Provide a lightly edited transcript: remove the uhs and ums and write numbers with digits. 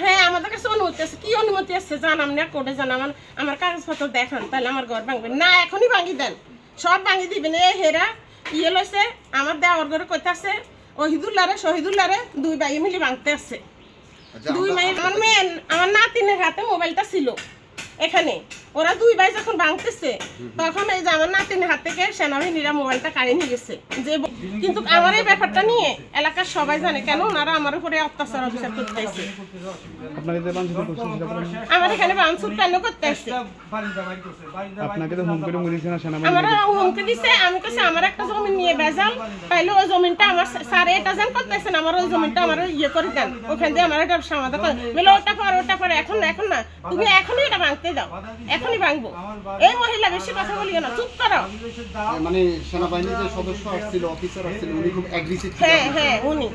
হ্যাঁ আমাদের কাছে অনুমতি আছে। কি অনুমতি আছে জানাম না, কোর্টে জানাম, আমার কাগজপত্র দেখান, তাহলে আমার ঘর ভাঙবেন না, এখনই ভাঙি দেন, সব ভাঙি দিবেন। এ হেরা ইয়ে লইছে আমার দেওয়ার ঘরে কইতে আছে ওহিদুল্লাহরে শহীদুল্লাহরে দুই ভাই মিলে ভাঙতে আছে। দুই ভাই আমার মেয়ে আমার নাতিনের হাতে মোবাইলটা ছিল এখানে, ওরা দুই ভাই যখন ভাঙতেছে তখন এই যে আমার নাতিনের হাত থেকে সেনাবাহিনীরা মোবাইলটা কাড়ে নিয়ে গেছে। যে কিন্তু আমার এই ব্যাপারটা নিয়ে এলাকার সবাই জানে, কেন ওনারা আমার উপরে অত্যাচার অবিচার করতে আসছে। আমার এখানে ভাঙচুর কেন করতে আসছে? আমার হুমকি দিছে, আমি কাছে আমার একটা জমি নিয়ে বেজাল, তাইলে ওই জমিনটা আমার স্যার এটা জান করতেছেন, আমার ওই জমিনটা আমার ইয়ে করে দেন, ওখান দিয়ে আমার এটা সমাধান করে বলে ওটা পরে এখন না, এখন না, তুমি এখনই এটা ভাঙতে দাও, এখনই ভাঙবো। এই মহিলা বেশি কথা বলিও না, চুপ করো। মানে সেনাবাহিনীর যে সদস্য আসছিল, অফিসার আসছিল, উনি খুব অ্যাগ্রেসিভ। হ্যাঁ উনি